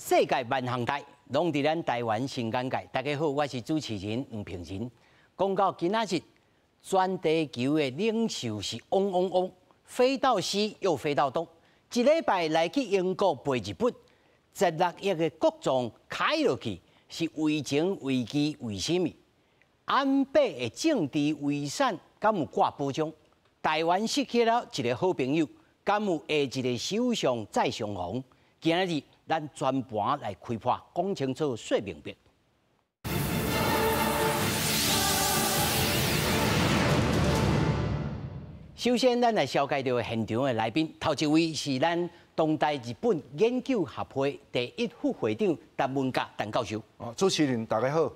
世界万航台，拢伫咱台湾新眼界。大家好，我是主持人黄平仁。讲到今仔日，全地球的领袖是嗡嗡嗡，飞到西又飞到东。一礼拜来去英国陪日本，16亿的国葬开落去，是为情为义为什么？安倍的政治遗产敢有挂保障？台湾失去了一个好朋友，敢有下一个首相再相逢？今仔日咱全盘来开破，讲清楚说明白。首先，咱来了解到现场的来宾，头一位是咱当代日本研究协会第一副会长陈文甲陈教授。主持人大家好。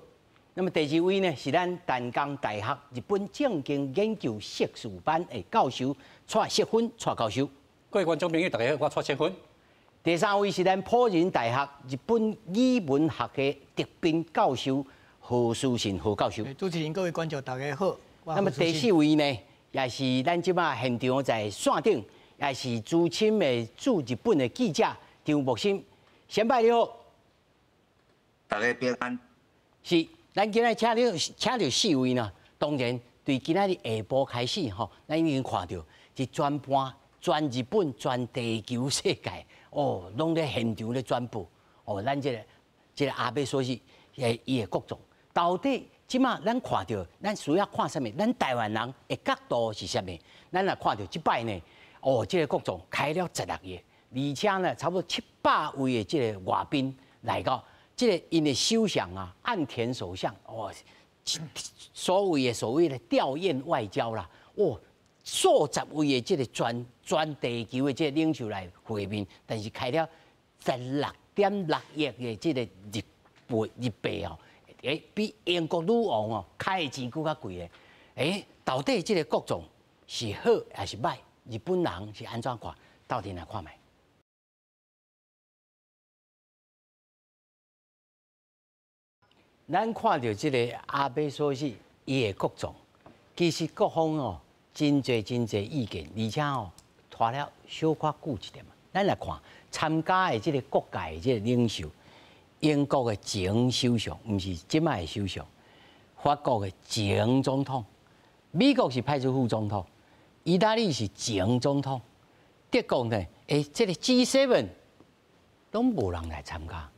那么第二位呢是咱淡江大学日本政经研究硕士班的教授蔡锡芬蔡教授。各位观众朋友，大家好，我蔡锡芬。第三位是咱辅仁大学日本语文学系特聘教授何书信何教授。主持人、各位观众，大家好。那么第四位呢，也是咱即马现场在线顶，也是资深的驻日本的记者张木心。先拜你好，大家平安。是，咱今日请到4位呢，当然对今仔日下晡开始吼，咱已经看到是全盘全日本全地球世界。哦，拢咧现场咧转播。哦，咱这个安倍所是伊的国葬，到底即马咱看到，咱需要看什么？咱台湾人的角度是什么？咱来看到即摆呢，哦，这个国葬开了16亿，而且呢，差不多700位的这个外宾来到，这个因的首相啊，岸田首相，哦，所谓的吊唁外交啦，哦。数十位的这个全地球的这个领袖来会面，但是开了16.6亿的这个日币哦，比英国女王哦开的钱更加贵咧。到底这个国葬是好还是歹？日本人是安怎看？到底来看卖？咱看到这个安倍所是伊的国葬，其实各方哦。真侪意见，而且哦，拖了小可久一点嘛。咱来看参加的这个各界的这个领袖，英国的前首相，唔是即摆的首相；法国的前总统，美国是派出副总统，意大利是前总统，德国呢，这个 G7 都无人来参加。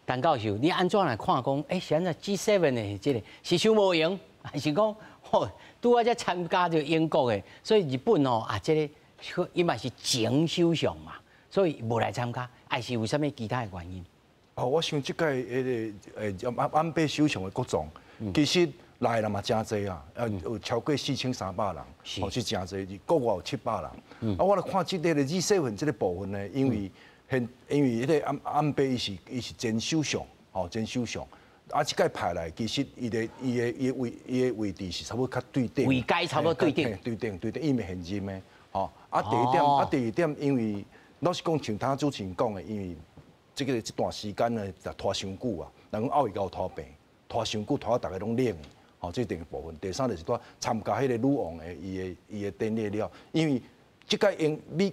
陈教授，你安怎来看讲？现在 G7 的这个是想无用，还是讲？拄啊，才参加着英国的，所以日本哦这个伊嘛是前首相嘛，所以无来参加，还是有啥物其他的原因？我想即届安倍首相的国葬，其实来人嘛真侪啊，有超过4300人，是真侪，国外有700人。我来看即个的G7这个部分呢，因为迄个安倍伊是前首相，前首相。即届派来，其实伊的位置是差不多较对顶，位阶差不多对顶，伊咪现任的，第二点，因为老实讲，像他主持人讲的，因为这段时间呢，就拖伤久啊，人讲奥运高拖病，拖伤久，拖到大家拢冷的，这第二部分。第三就是参加迄个女王的伊的典礼了，因为即届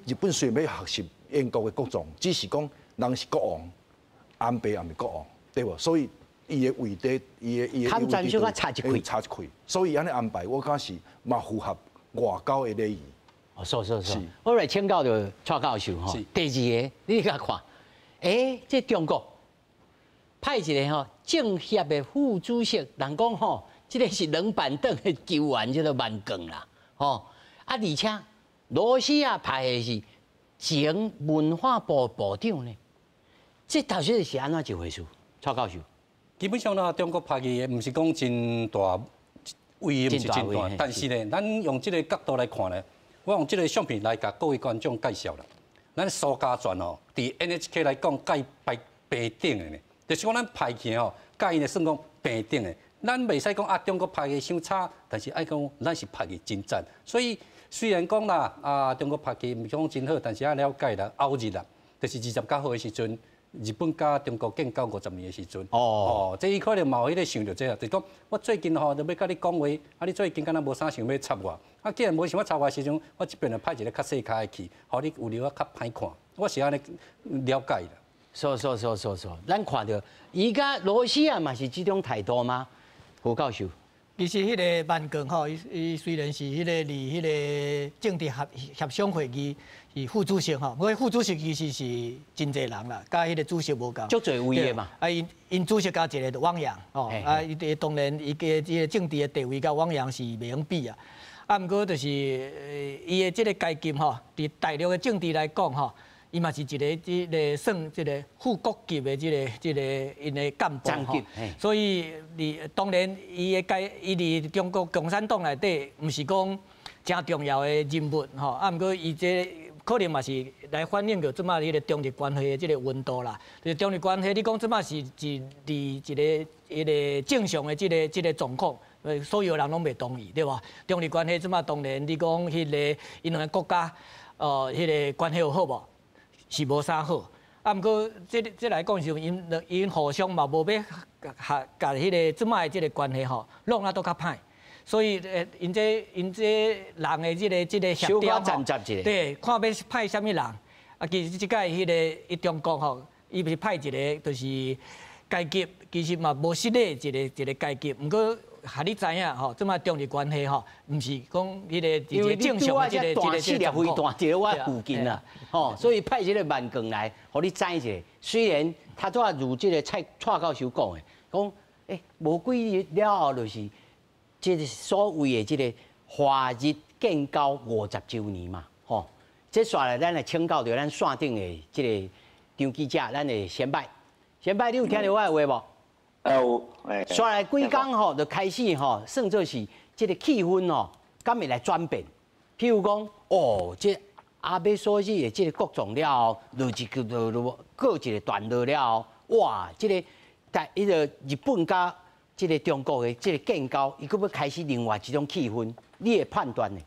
日本虽然要学习英国的国葬，只是讲人是国王，安倍也唔是国王，对无？所以。伊的位置，伊的位置差一块，所以安尼安排，我感是嘛符合外交的礼仪。是。我来请教着蔡教授吼。第二个，你甲看，这中国派一个政协的副主席，人讲吼，这个是冷板凳的球员，叫做万梗啦，而且罗西亚派的是前文化部部长呢，这到底是安怎一回事？蔡教授。基本上呢，中国派去的，唔是讲真大威严，唔是真大，但是呢，咱用这个角度来看呢，我用这个相片来甲各位观众介绍啦。咱苏家全哦，伫 NHK 来讲，介排平顶的呢，就是讲咱派去哦，介因的算讲平顶的。咱袂使讲啊，中国派去伤差，但是爱讲咱是派去真赞。所以虽然讲啦，中国派去唔讲真好，但是啊了解啦，后日啦，就是29号的时阵。日本甲中国建交50年的时阵，这伊可能嘛有迄个想到这啊，就是讲我最近吼就要甲你讲话，你最近敢若无啥想要插我，既然无想要插我的时阵，我这边就派一个较细卡的去，互你有了较歹看，我是安尼了解的。咱看到伊甲罗西亚嘛是这种态度吗？胡教授，其实迄个万cường吼，伊虽然是迄个离迄个政治协商会议是副主席吼，不过副主席其实是真侪人啦，甲迄个主席无共。足侪位的嘛。啊，因主席加一个就汪洋哦，啊，伊当然伊个这个政治的地位甲汪洋是袂用比啊。啊，毋过就是伊的这个阶级吼，伫大陆的政治来讲吼。伊嘛是一个即个算即个副国级的即个因的干部吼，所以当然伊伫中国共产党内底，毋是讲真重要的人物吼。啊，毋过伊这可能嘛是来反映着即马迄个中日关系的即个温度啦。就是中日关系，你讲即马是伫一个正常的即个状况，所有人拢袂同意，对吧？中日关系即马当然你讲迄个因两个国家迄个关系有好无？是无啥好，啊，毋过这来讲是因互相嘛无要甲迄个即摆即个关系吼，弄啊都较歹，所以因这人的即个协调吼，对，看要派啥物人，啊，其实即届迄个中国吼，伊是派一个就是阶级，其实嘛无实力一个阶级，毋过。哈，你知影吼，即摆中日关系吼，毋是讲迄个一个正常的一个飞弹伫我附近啦，吼，所以派一个万cường来，互你知一下。虽然他拄如即个蔡教授讲的，讲无几日了后就是即个所谓的即个华日建交50周年嘛，吼。这刷来咱来请教着咱线顶的即个张记者，咱的先拜，你有听到我的话无？有，刷来几工吼，就开始吼，算作是即个气氛吼，敢会来转变。譬如讲，这阿美所指的即个各种了后，过一个段落了后，哇，即个在迄个日本甲即个中国的即个建交，伊佫要开始另外一种气氛，你的判断呢？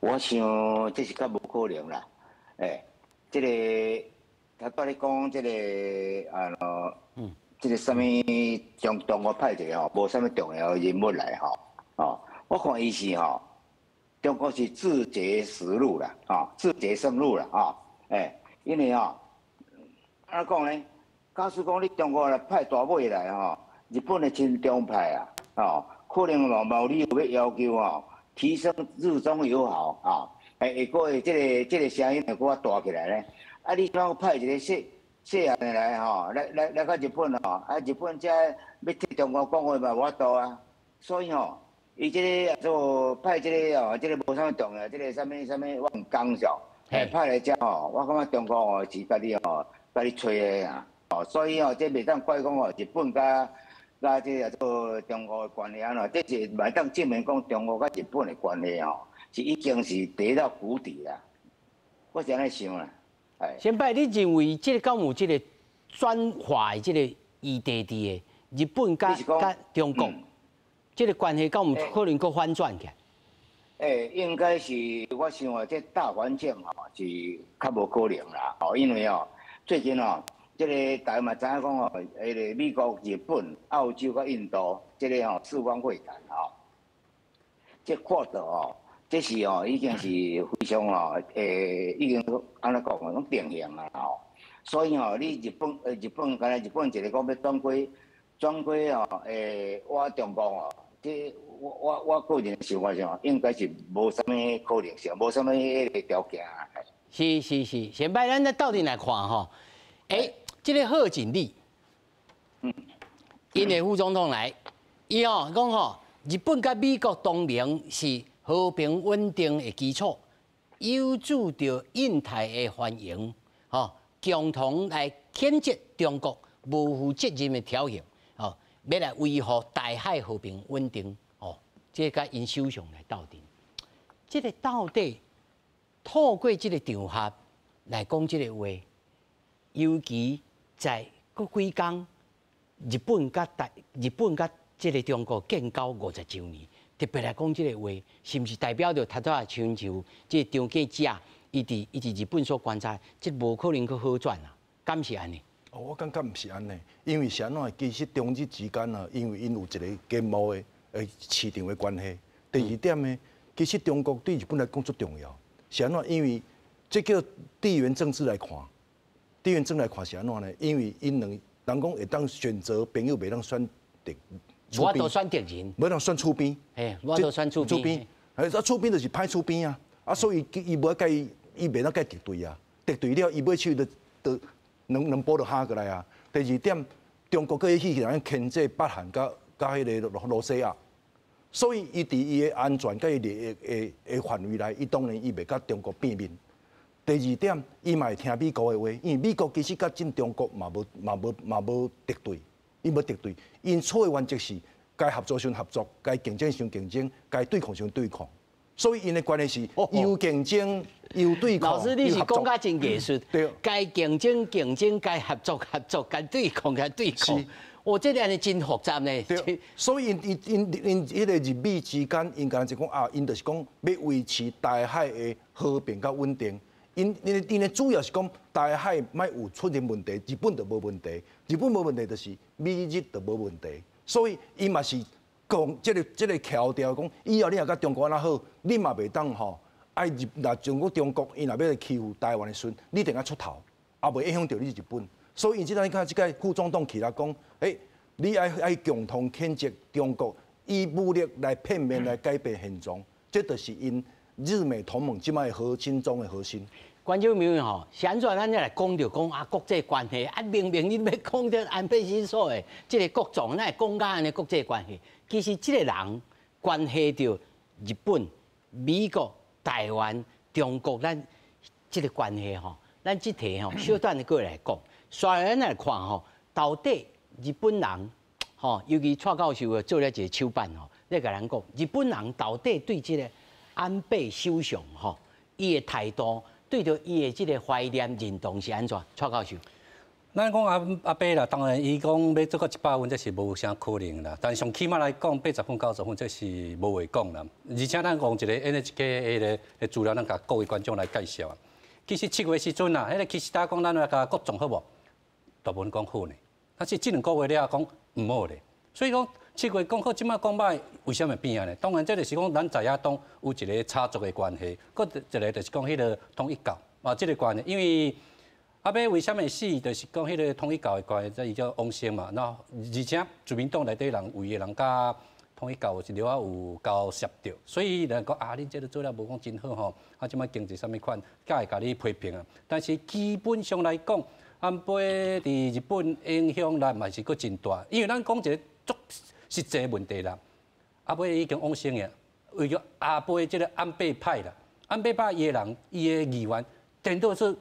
我想这是较无可能啦，即个他到底讲即个即个什么中国派一个吼，无什么重要的人物来吼，我看伊是吼，中国是自绝实录啦，自绝生路啦，因为安怎讲呢？假使讲你中国来派大尾来吼，日本的亲中派可能有理由要求提升日中友好会个即个声音会搁大起来呢？啊，你怎派一个细汉的来来到日本日本遮要替中国讲话嘛无法度啊，所以伊即个做派即个即个无啥物重要，即个啥物我唔讲笑，派来遮我感觉中国是家己吹的啊，所以这袂当怪讲日本甲即个做中国的关系这是袂当证明讲中国甲日本的关系是已经是跌到谷底啦，我是安尼想啦。先拜，你认为这个敢有这个转化的这个异地的日本甲中国，这个关系敢有可能搁反转起来？应该是我想这大环境是较无可能啦，因为最近这个大家嘛知影讲迄个美国、日本、澳洲甲印度这个四方会谈这看到这是已经是非常已经安怎讲讲定型啦所以你日本敢若日本一个讲要转归我中国这我个人想法上应该是无啥物可能性，无啥物迄个条件是，先摆咱到底来看这个贺锦丽，因的副总统来，伊讲日本甲美国同盟是和平稳定的基础，有助着印太的繁荣，共同来谴责中国无负责任的挑衅，要来维护大海和平稳定，这甲因首相来斗阵。这个到底透过这个场合来讲这个话，尤其在过几工，日本甲这个中国建交50周年。特别来讲，这个话是毋是代表着他在全球这张记者，伊伫日本所观察，这无可能去好转啊？敢是安尼？我感觉毋是安尼，因为是安怎？其实中日之间因为因有一个经贸的市场的关系。第二点呢，其实中国对日本来讲最重要，是安怎？因为这叫地缘政治来看，地缘政来看是安怎呢？因为因两人讲会当选择朋友，袂当选敌。我都选敌人，袂当选厝边。嘿，我都选厝边。厝边就是歹厝边啊，所以伊无甲伊袂当甲敌对啊，敌对了伊尾手就两波就下过来啊。第二点，中国佮伊去人牵制北韩甲迄个罗西亚，所以伊伫伊的安全甲伊利益的范围内，伊当然伊袂甲中国变面。第二点，伊嘛会听美国的话，因为美国其实甲进中国嘛无敌对，伊无敌对，因错的原则是该合作时合作，该竞争时竞争，该对抗时对抗。所以因的关系是有竞争有对抗。老师，你是讲甲真艺术，对，该竞争，该合作，该对抗，对抗。我这个安真复杂呢。对，所以因迄个日美之间，因讲就讲啊，因就是讲要维持大海的和平甲稳定。因的主要是讲大海莫有出现问题，日本就无问题。日本无问题，就是美日就无问题。所以伊嘛是讲这个桥调，讲以后你若甲中国安那好，你嘛袂当吼爱若中国伊若要来欺负台湾的时，你一定要出头，也袂影响到你日本。所以，即阵你看，即个副总统起来讲，你爱共同谴责中国以武力来片面来改变现状，这就是因日美同盟即摆的核心中的核心。观众朋友吼，现在咱来讲着讲啊国际关系，明明你要讲着安倍晋三的即个国葬，咱讲甲安尼国际关系，其实即个人关系到日本、美国、台湾、中国，咱即个关系吼，咱即题吼，小段的过来讲。虽然来看吼，到底日本人吼，尤其蔡教授做了一个手板吼，咧甲咱讲，日本人到底对即个安倍首相吼，伊的态度，对着伊的即个怀念认同是安怎？蔡教授，咱讲阿伯啦，当然伊讲要做到100分，这是无啥可能啦。但上起码来讲，80分、90分，这是无话讲啦。而且咱讲一个 NHK 的资料，咱甲各位观众来介绍啊。其实7月时阵啊，迄个其实大家讲咱来甲国葬好无？大部分讲好呢，但是这2个月了讲唔好咧，所以讲7月讲好，即摆讲歹，为什么变啊呢？当然，这就是讲咱在野党有一个插足的关系，搁一个就是讲迄个统一教啊，这个关系，因为阿伯为什么死，就是讲迄个统一教的关系，这伊叫王生嘛，那而且自民党内底人为的人甲统一教是了啊有交涉着，所以人讲啊，恁这个做了无讲真好吼，啊，即摆经济啥物款，才会甲你批评啊，但是基本上来讲。安倍伫日本影响力嘛是阁真大，因为咱讲一个足实际问题啦。阿倍已经往生呀，为咗阿倍即个安倍派啦，安倍派伊个人伊个议员颠倒是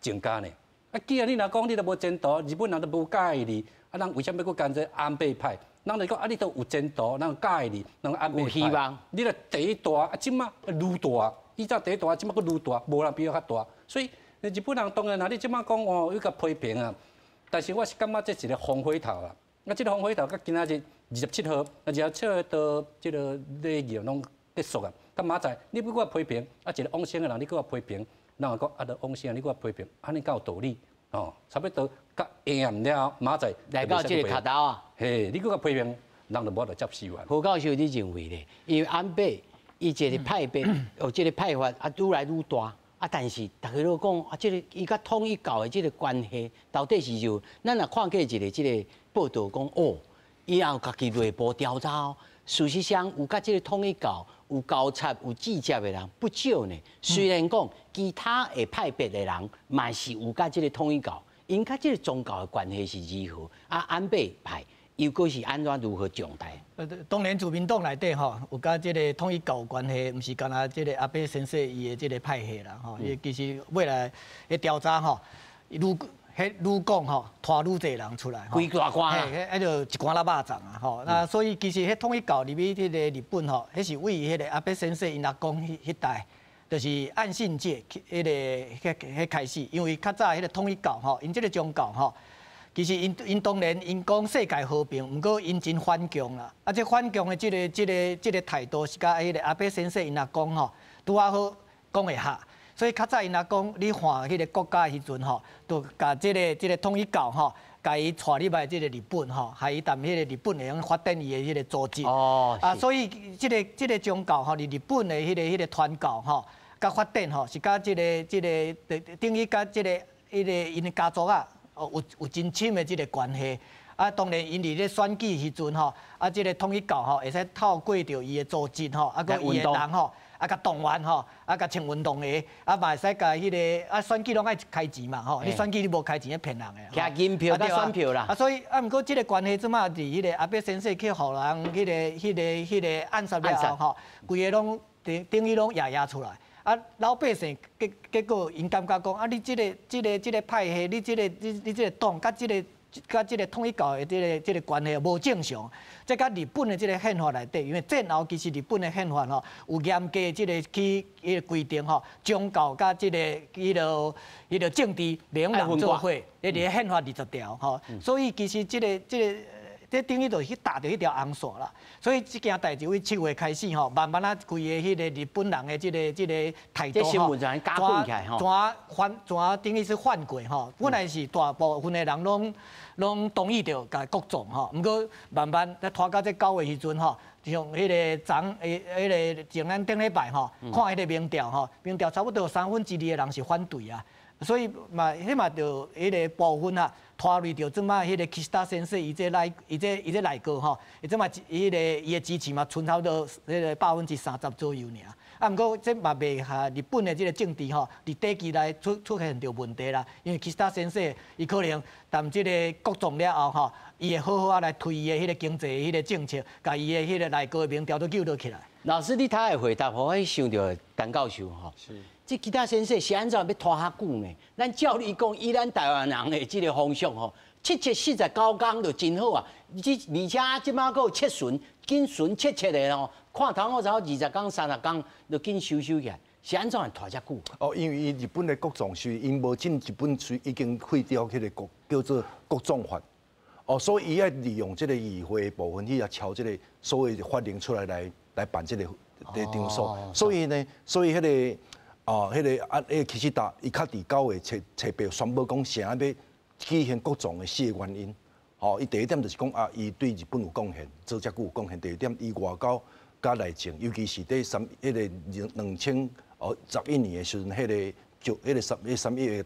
增加呢。啊，既然你若讲你都无前途，日本人都无介意你，啊，人为什么要阁干这安倍派？人来讲啊，你都有前途，人介意你，人安倍派。有希望。你若第一大，啊，即马愈大，以前第一大，即马阁愈大，无人比较较大，所以。日本人当然啦，你即马讲哦，有甲批评啊，但是我是感觉这是一个风火头啦。啊，这个风火头，到今仔日27号，27号到这个礼仪拢结束啊。咁明仔你要我批评，啊，一个往生的人，你给我批评，人讲啊，都往生，你给我批评，安尼才有道理哦。差不多甲验了，明仔来到这个卡刀啊，嘿，你给我批评，人就无得接受啊。胡教授，你认为咧？因为安倍伊这个派别，有这个派法啊，愈来愈大。啊，但是大家都讲啊，这个伊甲统一教的这个关系到底是就，咱若看过一个这个报道讲哦，伊也有家己内部调查哦，事实上有甲这个统一教有交叉有计较的人不少呢。虽然讲其他的派别的人嘛是有甲这个统一教，因甲这个宗教的关系是如何？啊，安倍派又阁是安怎如何状态？当然，自民党内底吼，有甲即个统一教有关系，毋是干那即个阿伯先生伊的即个派系啦吼。伊其实未来的调查吼，愈讲吼，拖愈侪人出来。规大关啊！迄就一关拉巴掌啊吼。那所以其实迄统一教入去迄个日本吼，迄是为迄个阿伯先生因阿公迄代，就是岸信介迄开始，因为较早迄个统一教吼，因即个宗教吼。其实因当然因讲世界和平，毋过因真反共啦。啊，这反共的这个态度是甲迄个阿伯先生因阿公吼，拄啊好讲会下。所以较早因阿公你换迄个国家的时阵吼，就甲这个统一教吼，甲伊带入来这个日本吼，还伊踮迄个日本会用发展伊的迄个组织。哦。啊，所以这个宗教吼，日本的迄个传教吼，甲发展吼，是甲这个等于甲这个。迄因家族啊，有真深的这个关系。啊，当然，因伫咧选举时阵吼，啊，这个统一教吼，会使透过着伊的组织吼，啊，佮伊的人吼，啊，甲动员吼，啊，甲请运动的，啊，嘛会使甲迄个啊，选举拢爱开钱嘛吼，你选举你无开钱，咧骗人的。徛银票甲选票啦。啊，所以啊，毋过这个关系即马伫迄个阿伯先生去互人迄个暗杀了后吼，规个拢等于拢压出来。啊，老百姓结果因感觉讲啊，你这个派系，你这个党，甲这个统一教的这个关系无正常。这甲日本的这个宪法内底，因为战后其实日本的宪法吼有严格的这个去规定吼，宗教甲这个迄个政治两人做伙，迄个宪法20条吼，所以其实这等于就是去打着迄条红线啦。所以这件代志为7月开始吼，慢慢啊，规个迄个日本人的这个态度吼，怎等于是换过吼。本来是大部分的人拢同意着甲国葬吼，毋过慢慢在拖到这9月时阵吼，像迄个迄个前咱顶礼拜吼，看迄个民调吼，民调差不多有2/3的人是反对啊。所以嘛，迄嘛就迄个部分啊，拖累着即马迄个岸田先生伊这内阁吼，即马伊的支持嘛，剩差不多迄个30%左右尔。啊，毋过这嘛袂下日本的这个政治吼，伫短期内出现着问题啦。因为岸田先生伊可能谈这个国葬了后吼，伊会好好啊来推伊的迄个经济迄个政策，甲伊的迄个内阁的民调都救得起来。老师，你他的回答，我想到陈教授吼。是。这其他先生是安怎要拖较久呢？咱照你讲，以咱台湾人的这个风俗吼，749天就真好啊！而且即马还有切巡，紧巡切的吼，看头我才20天、30天就紧收起来，是安怎拖遮久？哦，因为日本的国葬是因无进日本已经废掉迄个叫做国葬法，哦，所以伊要利用这个议会部分去敲这个所谓的法令出来办这个场所，所以迄个。哦，迄个其实伊较伫9月初8宣布讲啥要举行国葬的4个原因。哦，伊第一点就是讲啊，伊对日本有贡献，做遮久有贡献。第二点，伊外交加内政，尤其是伫迄个2011年的时阵，迄个311月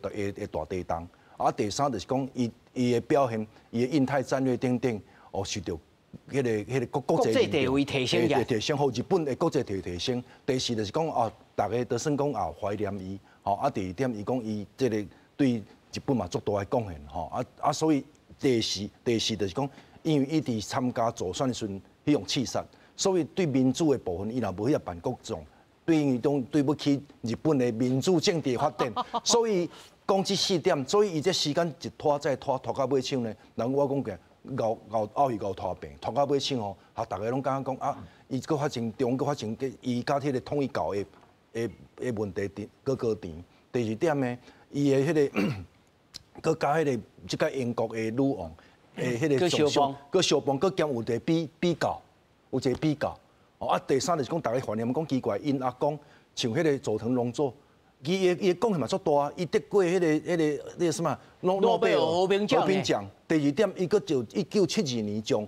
大地震。啊，第三就是讲伊的表现，伊的印太战略等等，哦，受到迄个国际地位提升嘅，提升，互日本的国际地位提升。第四就是讲哦。大家都算讲也怀念伊，吼啊！第二点，伊讲伊这个对日本嘛足大的贡献，吼所以第四就是讲，因为伊伫参加助选的时阵，迄种刺杀，所以对民主的部分，伊若无遐办国葬，对不起日本的民主政治发展，所以讲这4点，所以伊这时间一拖再拖到尾场呢，人我讲个后续拖病，拖到尾场吼，大家拢感觉讲啊，伊搁发生中国发生伊甲迄个统一教的。问题高甜。第二点呢，伊的迄个，佮加迄个即个英国的女王，迄个上相，佮相帮，佮兼有一个比较，有一个比较。哦啊，第三就是讲，大家怀念讲奇怪，因阿公像迄个佐藤荣作，伊的贡献嘛足大，伊得过迄个什么诺贝尔和平奖。第二点，伊佮就1972年将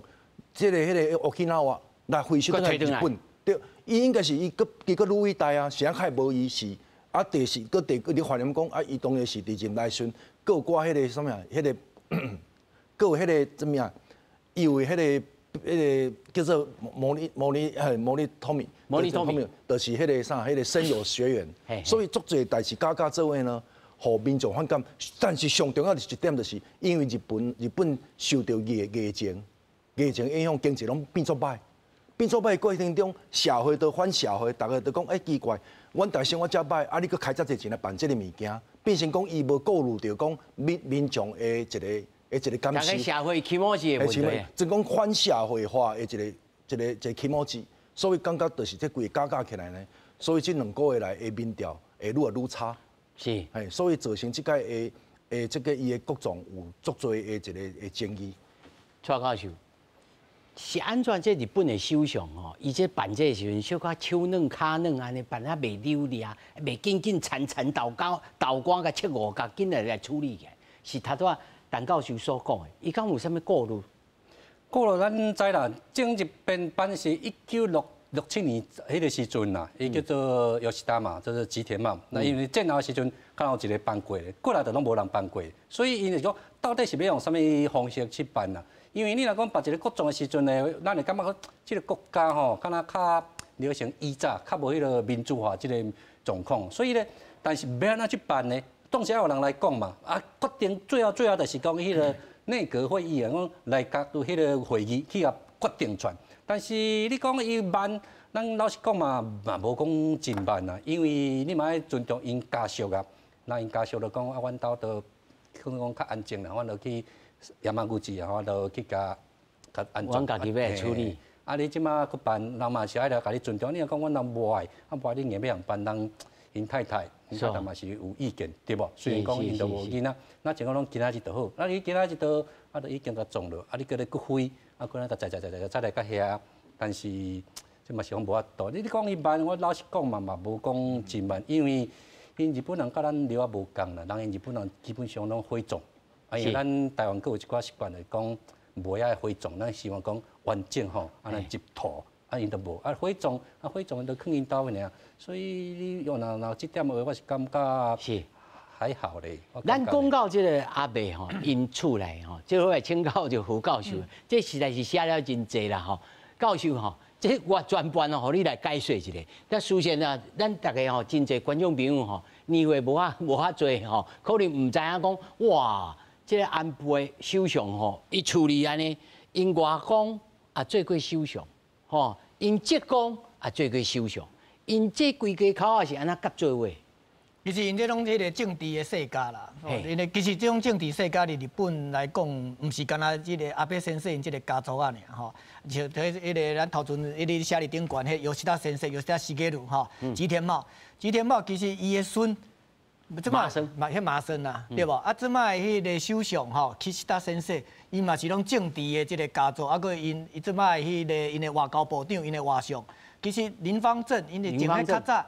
迄个Okinawa来回收到日本。对，伊应该是伊佮愈伟大啊，谁还无伊是啊？第四，你怀念讲啊，伊当然是伫任内时，佮有挂迄个什么啊，迄个，佮有迄个怎么样？伊有迄个叫做模拟托米，就是迄个啥，迄个生有学员。所以足侪代志加做伙呢，互民众反感。但是上重要的一点就是，因为日本受到疫情影响，经济拢变作歹。变做歹过程中，社会都反社会，大家都讲奇怪，阮大生活遮歹，啊你搁开遮侪钱来办这个物件，变成讲伊无顾虑到讲民众的一个感受。大家社会起码是的问题。即讲反社会化的一个起码值，所以感觉就是这规个加起来呢，所以这2个月来的民调会愈来愈差。是。所以造成这个这个伊的国葬有足多的一个争议。蔡教授。是安怎？这日本的首相吼，伊这办这时阵，小可手软脚软安尼办啊，袂溜俩，袂紧缠倒光甲切5角，紧来处理起来。是头拄陈教授所讲的，伊敢有啥物顾虑？顾虑咱知啦，整一篇版是1967 67年迄个时阵啦，伊叫做尤西达嘛，就是吉田茂。那因为战后时阵，刚好一个办过的，过来就拢无人办过，所以因就讲到底是要用什么方式去办啦？因为你若讲办一个国葬的时阵呢，咱会感觉这个国家吼，敢若较流行以早，较无迄个民主化这个状况，所以呢，但是要安怎去办呢？总是要有人来讲嘛。啊，决定最后就是讲迄个内阁会议啊，讲内阁有迄个会议去啊决定权。但是你讲伊慢，咱老实讲嘛无讲真慢啊，因为你嘛要尊重因家属啊。那因家属就讲啊，阮兜都可能讲较安静啦，阮就去夜晚古迹啊，我就去甲安全。阮家己要来处理。啊，你即马去办，人嘛是爱来甲你尊重。你若讲阮人无爱，啊无爱你硬要人办，人因太太嘛是有意见，对无？虽然讲因都无囡仔，那情况拢今仔日就好。那你今仔日都啊，都已经甲撞了，啊你叫你骨灰，啊可能甲再来甲遐，但是这嘛是讲无法度。你讲伊慢，我老实讲嘛无讲真慢，因为因日本人甲咱了啊无共啦，人因日本人基本上拢火葬，啊因为咱台湾阁有一寡习惯来讲。袂爱火葬，咱希望讲完整吼，安尼入土，啊因都无，啊火葬都囥因兜个尔，所以你若这点话，我是感觉是还好咧。咱讲到这个阿伯吼，因厝内吼，这我来请教就胡教授，这实在是写了真济啦吼。教授吼，这我全盘吼，互你来解说一下。但首先啊，咱大家吼，真济观众朋友吼，年岁无遐济吼，可能唔知影讲哇。这个安倍首相吼，伊处理安尼，因外公也做过首相，吼，因职工也做过首相，因这规家口也是安怎合作伙？其实因这种迄个政治的世家啦，因为其实这种政治世家伫日本来讲，唔是干那即个安倍先生因这个家族啊尔吼，就迄个咱头前迄个写伫顶悬迄吉田先生、吉田茂路吼，吉田茂其实伊的孙。麻生，麻生啊，对无？啊，即摆迄个首相吼，岸田先生，伊嘛是拢政治的即个家族，啊，佮因即摆迄个因的外交部长，因的外相，其实林芳正，因的前海较早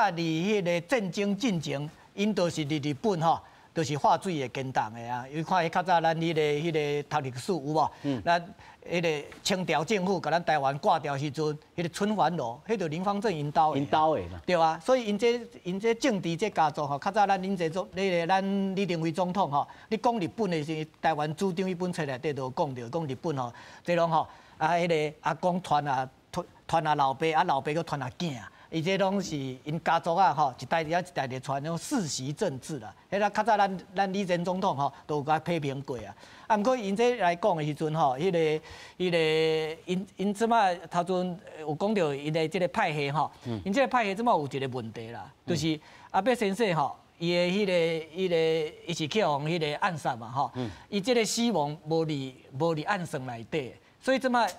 伫迄个战争进前，因都是伫日本吼，都是化水的建档的啊。因为看较早咱迄个读历史有无？咱迄个清朝政府甲咱台湾挂掉时阵，迄个春环楼，迄个林芳正因兜的嘛，对啊。所以因这政治这家族吼，较早咱恁这种那个咱李登辉总统吼，你讲日本的是台湾主张迄本册内底都讲着，讲日本吼，这拢吼啊，迄个阿公传老爸，啊老爸佫传囝。伊这拢是因家族啊，吼一代一代的传那种世袭政治啦。迄个较早咱李前总统吼都有甲批评过啊。啊，毋过因这来讲的时阵吼，迄个因即摆头阵有讲到因的即个派系吼，因这个派系即摆有一个问题啦，就是安倍先生吼，伊的伊是去互迄个暗杀嘛吼，伊这个死亡无伫暗算内底，所以即摆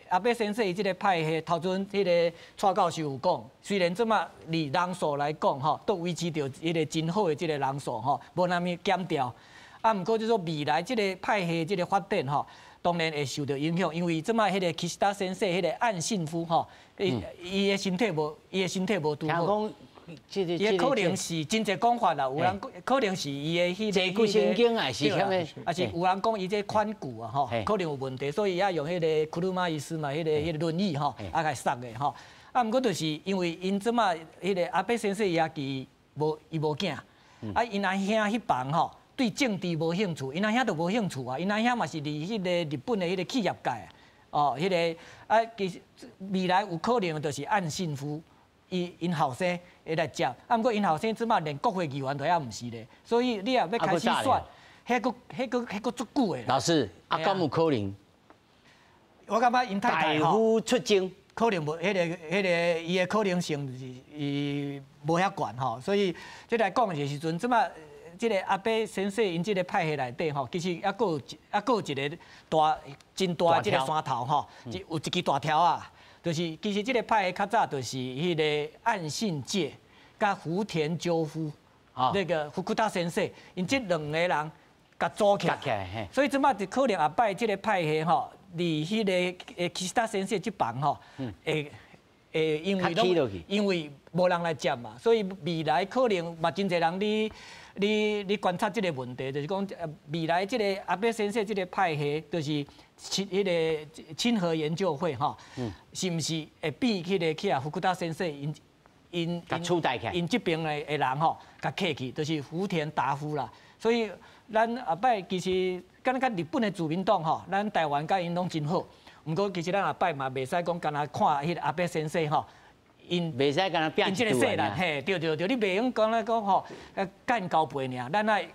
安倍先生伊即个派系头阵迄个蔡教授有讲，虽然即摆以人数来讲吼，都维持着迄个真好的即个人数吼，无那么减掉。啊，毋过就说未来即个派系即个发展吼，当然会受到影响，因为即摆迄个岸田先生迄个岸信夫吼，伊的身体无拄好。伊可能是真侪讲法啦，有人可能是伊的迄个坐骨神经还是啥物？啊是有人讲伊这髋骨啊吼，可能有问题，所以也用迄个库鲁马医师嘛，迄个轮椅吼，啊来送的吼。啊，毋过就是因为因即摆迄个安倍先生也伊无囝，啊因阿兄迄帮吼。对政治无兴趣，因阿兄都无兴趣啊！因阿兄嘛是伫迄个日本的迄个企业界哦，迄个啊，其实未来有可能就是岸信夫因后生会来接，啊，毋过因后生即摆连国会议员都还毋是咧，所以你也要开始选，迄个足久的。老师，啊，敢有可能？我感觉因太太大夫出征，可能无迄个伊的可能性是无遐悬吼，所以即来讲的时阵，即摆。即个安倍先生因即个派系内底吼，其实还佫有一个真大的即个山头吼，有一支大条啊，就是其实即个派系较早就是迄个岸信介甲福田赳夫，那个福田先生，因即两个人甲组起来，所以即摆就可能后摆即个派系吼，离迄个岸田先生即帮吼，因为无人来接嘛，所以未来可能嘛真侪人你观察这个问题，就是讲未来这个安倍先生这个派系，就是亲和研究会哈，是毋是会比去福田先生因这边的人吼，甲客气，就是福田达夫啦。所以咱后摆其实，敢若日本的自民党吼，咱台湾甲因拢真好。毋过其实咱后摆嘛，袂使讲干那看迄个阿伯先生吼，因袂使干那变即个细人，嘿，对，你袂用讲咧讲吼，甲因交配尔，咱爱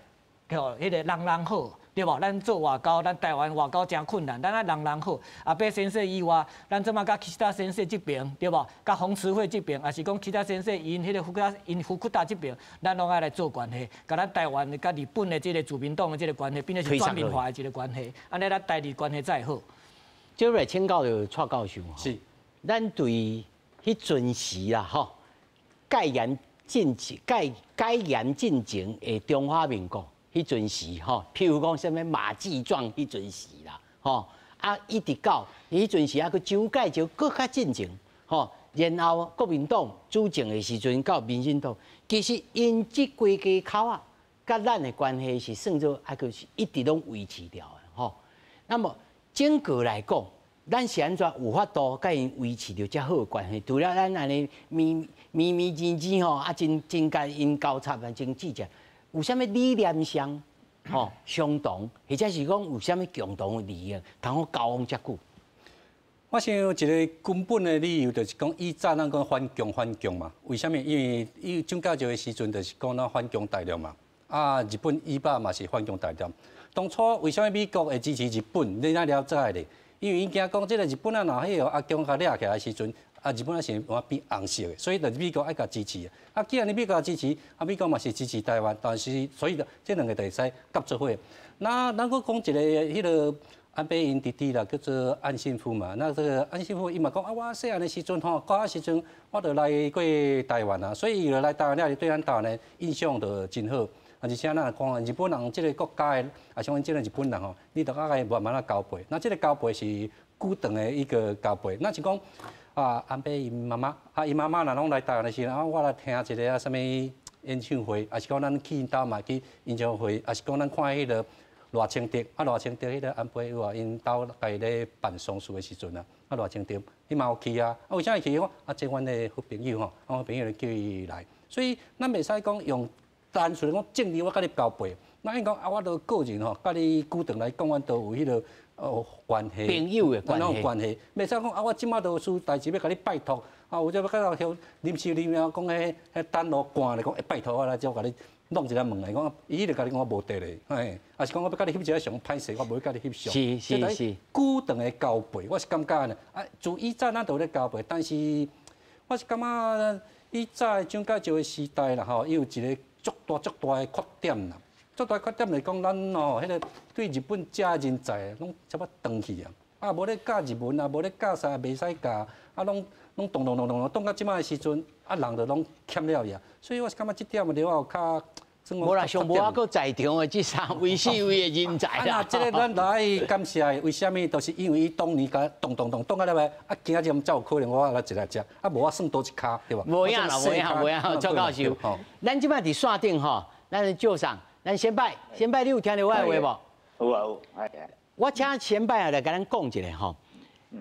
吼迄个人好。对无？咱做外交，咱台湾外交真困难，咱爱人好。阿伯先生以外，咱即马甲其他先生这边，对无？甲洪慈惠这边，也是讲其他先生因迄个福库达这边，咱拢爱来做关系，甲咱台湾甲日本的这个自民党的这个关系，变成是全面化的这个关系，安尼咱台日关系才好。接来请教着蔡教授是，咱对迄阵时啦，吼，戒严进程的中华民国。迄阵时吼，譬如讲什么马记状迄阵时啦，吼啊一直到迄阵时啊，佮蒋介石搁较进前，吼，然后国民党主政的时阵到民进党，其实因即几家口啊，甲咱的关系是算做还佫是一直拢维持掉的吼。那么整个来讲，咱是安怎有法度甲因维持着遮好的关系？除了咱安尼咪咪吼，啊真甲因交叉啊，真计较。有啥物理念上，吼相同，或者是讲有啥物共同的利益，通好交往遮久？我想一个根本的理由就是讲，以早咱讲反共嘛。为什么？因为伊蒋介石的时阵就是讲咱反共大陆嘛。啊，日本以巴嘛是反共大陆。当初为什么美国会支持日本？你哪了解咧？因为伊惊讲这个日本啊，若迄个阿强甲掠起来的时阵。啊，日本啊是往变红色的，所以就是美国爱甲支持的。啊，既然你美国支持，啊美国嘛是支持台湾，但是所以这两个就会使合作伙。那咱搁讲一个迄个安倍因弟弟啦，叫做岸信夫嘛。那这个岸信夫伊嘛讲啊，我细汉的时阵吼，高中时阵我就来过台湾啊，所以伊就来台湾了，对咱台湾的印象就真好。啊，而且咱讲日本人这个国家的，啊像这个日本人吼，你都爱慢慢啊交配。那这个交配是久长的一个交配，那是讲。啊，安倍因妈妈，啊，因妈妈若拢来台湾的时候，啊，我来听一个啊，什么演唱会，啊是讲咱去因兜嘛去演唱会，啊是讲咱看迄个赖清德，啊赖清德迄个安倍有啊，因兜家咧办丧事的时阵啊，啊赖清德伊嘛有去啊，啊为啥会去？我啊，即阮的好朋友吼，我朋友咧叫伊来，所以咱袂使讲用单纯讲政治我甲你交配，那因讲啊，我都个人吼，甲你久长来讲，阮都有迄个。关系，朋友的关系，有关系。袂使讲啊，我即马都有事代志要甲你拜托，啊，有只要甲到临时临了讲迄单路赶来讲，拜托我来，就甲你弄一个问来讲，伊就甲你讲我无得咧，嘿，啊是讲我要甲你翕一个相歹势，我无甲你翕相。是。久长的交配，我是感觉呢，啊，自以前咱都咧交配，但是我是感觉以前蒋介石的时代啦，吼，伊有一个足大的缺点啦。最大缺点来讲，咱哦，迄个对日本遮人才，拢差不多断去啊！啊，无咧教日文啊，无咧教啥，袂使教，啊，拢动到即摆的时阵，啊，人就拢欠了呀。所以我是感觉即点了后较。无啦，上无啊，搁在场的即3位4位的人才啦。啊，即个咱就爱感谢，为虾米？就是因为伊当年甲动到了来，啊，今仔日才有可能我来一来食，啊，无我算多一骹，对吧？无影啦，无影，赵教授，咱即摆伫线顶吼，咱是照上。咱先摆，你有听到我的话无？有，我请先摆啊来甲咱讲一下吼。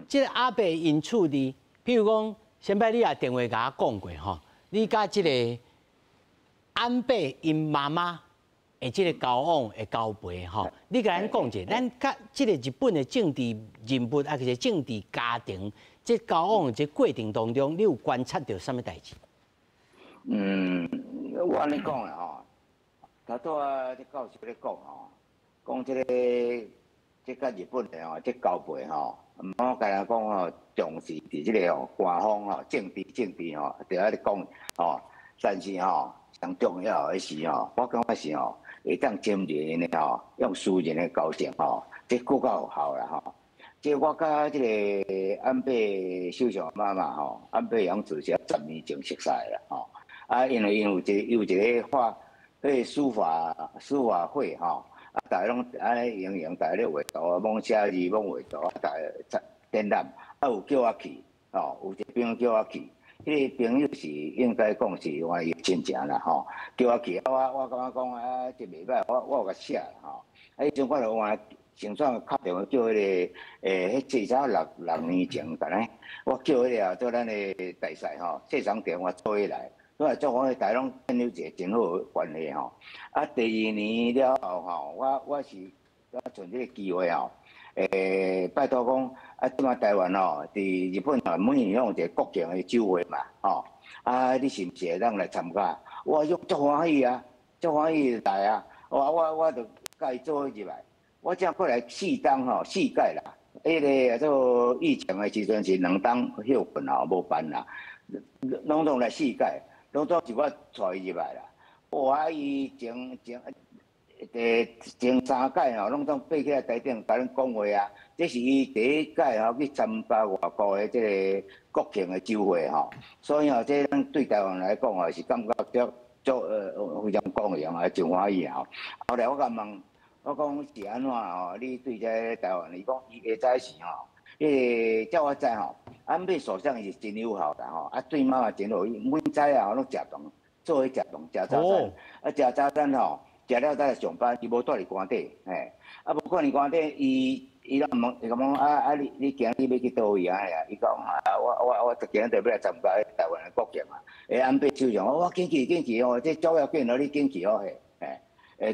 即个阿伯因处理，譬如讲，先摆你也电话甲我讲过吼，你甲即个安倍因妈妈的即个交往的交陪吼，你甲咱讲一下，咱甲即个日本的政治人物啊，或者政治家庭，即交往的即过程当中，你有观察到什么代志？我安尼讲啦吼。头拄啊，这教授咧讲吼，讲这甲日本的吼，这交配吼，毋好甲人讲吼，重视伫这个吼官方吼政治吼，伫遐咧讲吼，但是吼上重要的是吼，我感觉是吼，会当针对因的吼，用私人的交情吼，这更较有效啦吼。这我甲这个安倍首相妈妈吼，安倍杨子是10年前熟识啦吼，啊，因为有一个话。迄司法会吼，啊，大家拢安尼用，大家咧画图啊，罔写字，罔画图啊，大家展览，啊有叫我去，吼，有一个朋友叫我去，迄个朋友是应该讲是我伊亲情啦，吼，叫我去，我感觉讲啊，这袂歹，我有甲写啦，吼，啊，迄阵我就换先算敲电话叫迄个迄至少6年前，干呢，我叫迄个做咱的大赛吼，市长电话做起来，我来做我大拢建立一个真好的关系吼。啊，第2年了后吼，我存这个机会吼，拜托讲，啊，即马台湾吼，伫日本吼，每年用一个国庆的酒会嘛，吼，啊，你是毋是会当来参加？我足欢喜啊，足欢喜来啊，我就甲伊做入来。我正过来4档吼，4届啦。迄个做疫情的时阵是2档休困吼，无办啦，拢来4届，拢是我带伊入来啦。哇，伊前3届吼，拢爬起来台顶甲咱讲话啊。这是伊第1届吼去参加外国的这个国庆的酒会吼，所以吼，这咱对台湾来讲吼是感觉足非常光荣啊，真欢喜吼。后来我甲问。我讲是安怎吼？你对这台湾，伊讲伊下早时吼，照我知吼，安倍首相是真友好啦吼，啊对妈妈真好，每早啊拢食饭，做伙食饭，食早餐，啊食早餐吼，食了再来上班，伊无住伫官邸，啊无住伫官邸，伊拢问，伊讲啊你今日要去倒位啊？伊讲啊我今日就要来参加台湾的国庆啊，安倍首相，我紧去哦，这主要紧哦，你紧去哦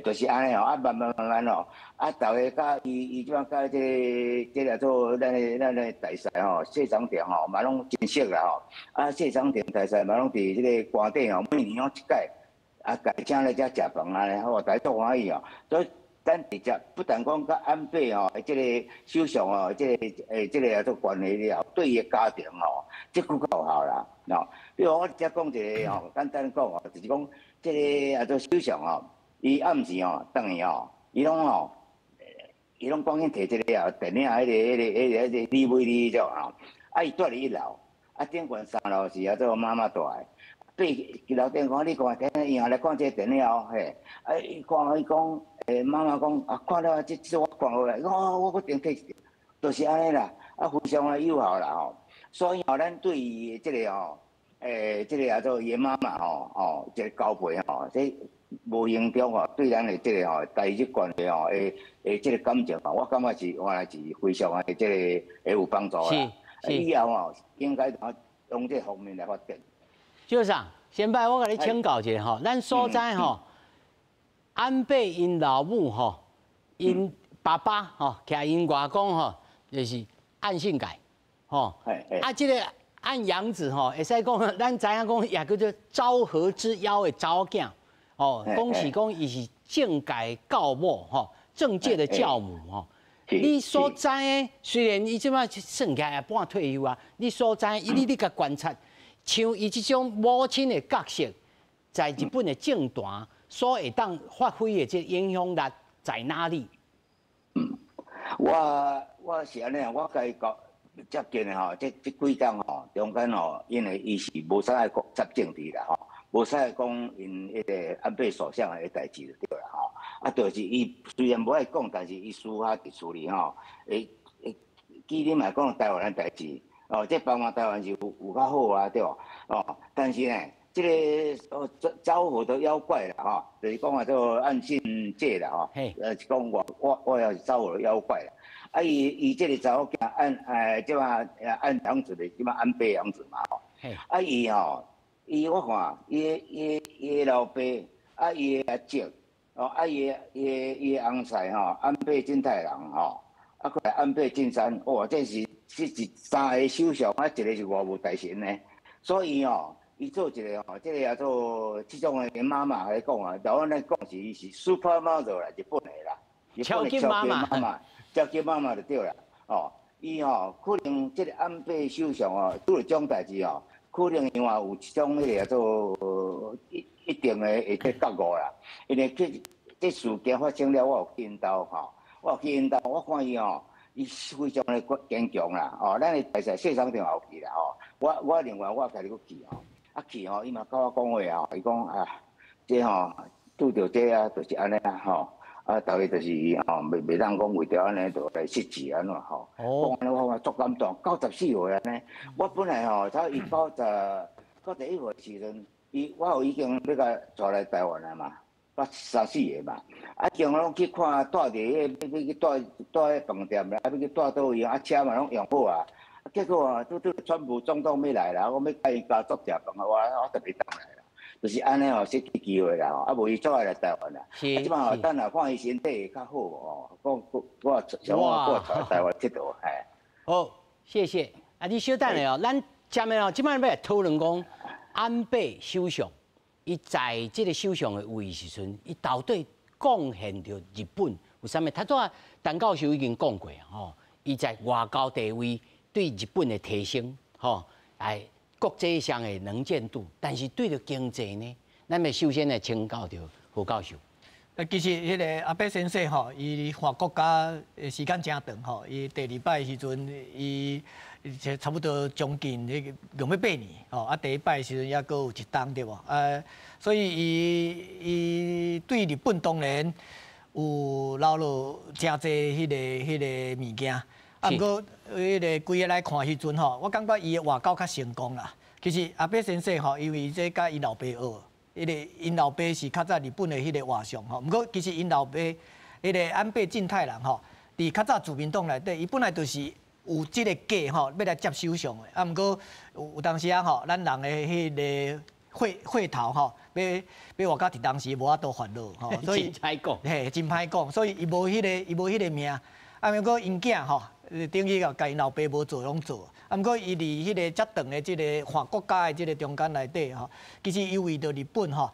就是安尼吼，啊慢慢吼，啊大家甲伊即摆甲这个做咱的大赛吼，市长店吼嘛拢真熟啦吼，啊市长店大赛嘛拢伫即个官邸吼，每年拢1届，啊家请来遮食饭安尼，我大家足欢喜吼，所以咱直接不但讲甲安倍吼，即个首相吼，即个做关系了，对伊家庭吼，即句够好啦，喏，比如我只讲一个吼，简单讲吼，就是讲即个做首相吼。伊暗时吼，等于吼，伊拢赶紧摕这个电影迄个 DVD 种吼，啊伊住伫1楼，啊顶悬3楼是做妈妈住的，爬楼顶讲你看电影来看这个电影嘿，啊伊讲妈妈讲啊看了这我看落来，我决定摕，就是安尼啦，啊非常的友好啦吼，所以吼咱对伊这个吼，这个做伊妈妈吼，这个交配吼，这。无形中吼，对咱的这个吼台日关系吼，这个感情吼，我感觉是原来是非常的这个会有帮助啦。以后吼，应该用这方面来发展。就是啊，先摆我甲你请教一下吼，咱所在吼，安倍因老母吼，因爸爸吼，徛因外公吼，就是岸信介吼，啊，这个岸洋子吼，会使讲，咱知影讲也叫做昭和之妖的查某囝。哦，恭喜讲伊是政界教母吼，政界的教母吼。你所知的，虽然伊即摆算起来半退休啊，你所知你甲观察，像伊即种母亲的角色，在日本的政坛所会当发挥的这影响力在哪里？我是安尼啊，我甲伊讲接近的吼，这几档吼，中间吼，因为伊是无啥爱接政治啦吼。无使讲因迄个安倍首相的代志就对啦吼，啊，就是伊虽然无爱讲，但是伊私下伫处理吼，基本来讲台湾的代志，哦，这帮忙台湾是有较好啊，对无？哦，但是呢，这个昭和的妖怪啦吼，就是讲啊做岸信介啦吼，是讲我也是昭和的妖怪啦，啊伊这个查某囝即嘛按杨子的，即嘛安倍杨子嘛吼，啊伊吼。我看伊老爸，啊伊阿叔，哦啊伊翁婿吼，安倍晋太郎吼，啊过来安倍晋三，哇，这是3个首相，啊一个是外务大臣呢，所以吼，伊做一个吼，这个也做这种的妈妈来讲啊，台湾来讲是 super model 啦，日本的啦，超级妈妈，超级妈妈就对啦，哦，伊吼可能这个安倍首相哦，做了这种代志哦。可能因为有一种迄个做一定的会去觉悟啦，因为这事件发生了，我有去因兜吼，我看伊吼，伊非常的坚强啦，哦，咱的大赛市长电话有去啦吼，我另外我家己佫去吼，啊去吼，伊嘛甲我讲话吼，伊讲啊，这吼拄着这啊，就是安尼啊吼。啊，大概就是吼，袂当讲为着安尼就来失志安怎吼。哦。讲安尼我足感动，94岁安尼。我本来吼，他伊91岁时阵，我有已经要甲带来台湾了嘛。3、4个嘛。啊，经拢去看，住伫迄要去住迄饭店啦，要去住倒位啊，车嘛拢用好啊。结果啊，拄川普总统要来啦，我要甲伊家族食饭啊，我特别当来啦。就是安尼哦，失去机会啦吼，啊无伊做来台湾啦。啊，即摆吼，等下看伊身体会较好哦，我想我来台湾佚佗，哎。好，谢谢。啊，你小等下哦，咱下面哦，即摆要来讨论讲安倍首相，伊在即个首相的位时阵，伊到底贡献着日本有啥物？他昨陈教授已经讲过吼，伊在外交地位对日本的提升，吼，哎。国际上的能见度，但是对着经济呢，咱们首先来请教着胡教授。其实迄个阿伯先生吼，伊换国家时间真长吼，伊第2摆时阵，伊差不多将近用要8年吼，啊第1摆时阵也阁有1冬对无？所以伊对日本当然有留落真侪迄个物件。啊，不过迄个规个来看时阵吼，我感觉伊的外交较成功啦。其实阿伯先生吼，因为伊这甲因老爸学，因老爸是较早日本的迄个外相吼。不过其实因老爸迄个安倍晋太郎吼，伫较早自民党内底，伊本来就是有即个计吼，要来接首相的。啊，不过有当时啊吼，咱人的迄个会头吼，要外交伫当时无法度烦恼吼，所以真歹讲，嘿，真歹讲，所以伊无迄个命。啊，不过因囝吼，等于甲因老爸无做拢做。啊，不过伊伫迄个遮长的即个换国家的即个中间内底吼，其实伊为着日本吼，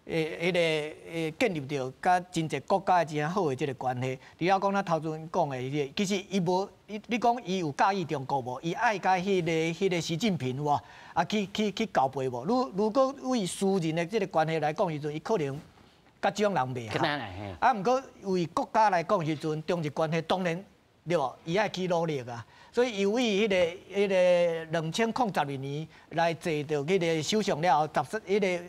迄个建立着甲真侪国家真好的即个关系。除了讲咱头先讲的其实伊无，你讲伊有介意中国无？伊爱甲迄个习近平有无？啊，去交配无？如果为私人的即个关系来讲时阵，伊可能。甲即种人袂合，啊，毋过为国家来讲时阵，中日关系当然对无，伊爱去努力啊。所以由于迄个2012年来坐到迄个首相了后，11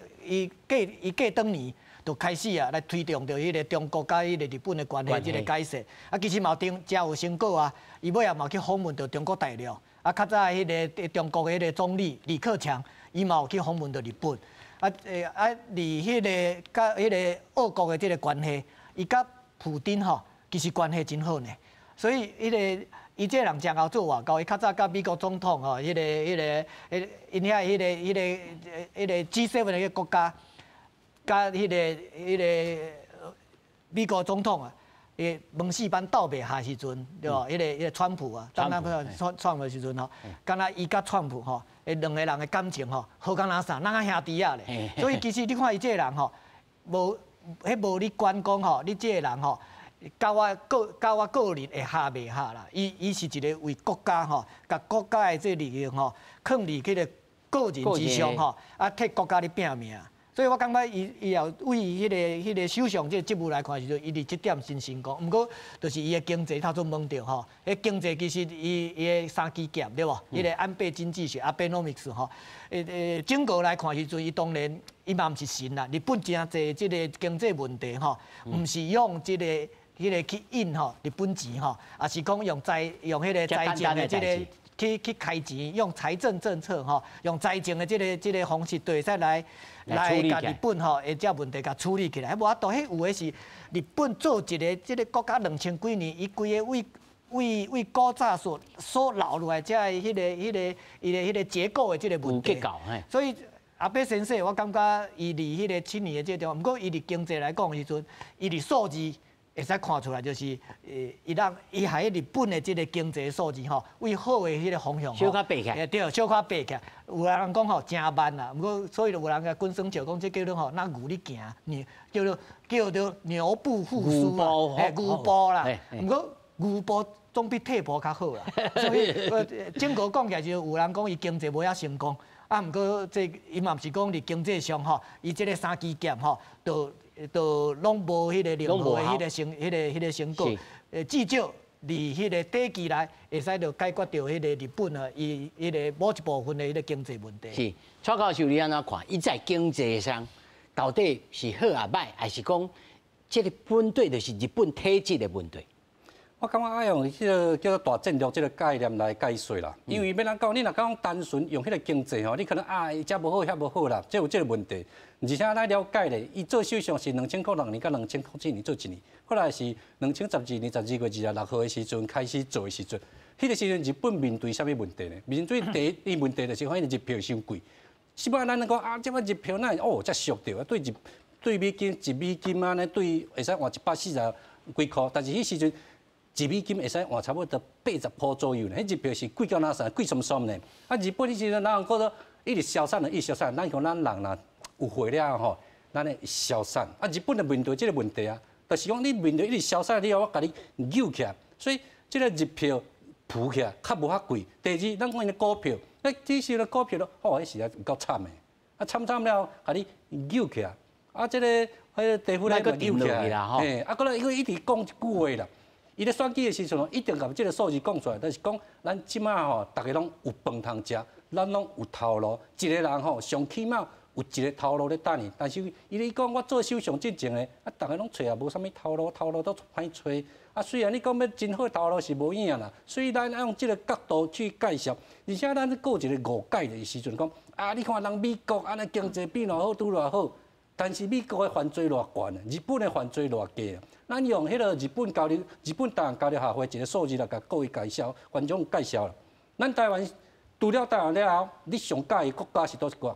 个伊过当年就开始啊，来推动着迄个中国甲迄个日本的关系即个改善。啊，其实嘛真有成果啊，伊尾也嘛去访问着中国大陆，啊，较早迄个中国的迄个总理李克强，伊嘛有去访问着日本。离迄个甲迄个俄国的即个关系，伊甲普丁吼，其实关系真好呢。所以伊这人真好做外交，伊较早甲美国总统吼，因遐迄个 G7的个国家，甲迄个美国总统啊，门四班斗袂下时阵，对无？迄个川普啊，当咱川的时阵吼，敢若伊甲川普吼。两个人的感情吼，好敢若啥，咱啊兄弟啊咧。所以其实你看伊这个人吼，无你管讲吼，你这个人吼，甲我个人会合袂合啦。伊是一个为国家吼，甲国家的这利益吼，放伫迄个个人之上吼，啊替国家咧拼命。所以我感觉伊也为迄个首相这个职务来看时阵，伊伫这点真成功。毋过，就是伊的经济头先问到吼，迄经济其实伊的三支剑对无？迄个安倍经济学 （Abenomics） 吼，整个来看时阵，伊当然伊嘛毋是神啦。日本真侪即个经济问题吼，毋是用即个去印吼日本钱吼，也是讲用迄个财政的即个。去开钱，用财政政策吼，用财政的即个方式，就会使来甲日本吼，会遮问题甲处理起来。无法度，迄有的是日本做一个即个国家2000几年，伊规个为古早所留落来，遮迄个结构的即个问题。所以阿伯先生，我感觉伊离迄个7年的即个地方，毋过伊离经济来讲时阵，伊离数字。会使看出来，就是伊害日本的即个经济数字吼，为好的迄个方向小可爬起，对，小可爬起。有人讲吼真慢啦，不过所以有人甲滚生笑讲，这叫做吼那牛咧行，叫做牛步复苏啊，牛步啦。不过牛步总比退步较好啦。所以整个讲起来就有人讲伊经济无遐成功，啊，不过这伊嘛毋是讲伫经济上吼，伊即个三支剑吼，都拢无迄个任何的迄个成果，至少离迄个短期内会使着解决掉迄个日本啊，伊迄个某一部分的迄个经济问题。是，蔡教授你安怎看？伊在经济上到底是好啊歹，还是讲这个本对就是日本体制的问题？我感觉爱用迄个叫做大战略这个概念来解说啦，因为要咱讲，你若讲单纯用迄个经济吼，你可能遮无好遐无好啦，这有这个问题。而且咱了解咧，伊做首相是2006年到2007年做一年，后来是2012年12月26号的时阵开始做的时阵，迄个时阵日本面对啥物问题呢？面对第一问题就是反正日票伤贵，基本上咱讲即摆日票那遮俗着啊，对美金1美金安尼对会使换140几箍，但是迄时阵。1美金会使换差不多80%左右呢，迄日票是贵到哪啥，贵什么呢？啊，日本迄时阵咱讲说一直消散，一直消散，咱讲咱人啦有货了吼，咱咧消散。啊，日本就面对这个问题啊，就是讲你面对一直消散了，我甲你扭起来，所以这个日票浮起来较无遐贵。第二，咱讲因股票，这时的股票咯，迄时啊有够惨的，啊惨了，甲你扭起来，啊，这个迄个地府咧个扭起来，嘿，啊，搁来因为一直讲一句话啦。伊咧选举的时阵，一定把这个数字讲出来，就是讲咱即马吼，大家拢有饭通食，咱拢有头路。一个人吼，上起码有一个头路咧等伊。但是伊咧讲我做首相进前的，啊，大家拢找也无啥物头路，头路都歹找。啊，虽然你讲要真好头路是无影啦，所以咱要用这个角度去介绍。而且咱还有一个误解的时阵，讲啊，你看人美国安尼经济变偌好，拄偌好。但是美国的犯罪偌悬啊，日本的犯罪偌低啊。咱用迄个日本大洋交流协会一个数字来甲各位介绍，观众介绍啦。咱台湾除了台湾了后，你上介意国家是倒一个？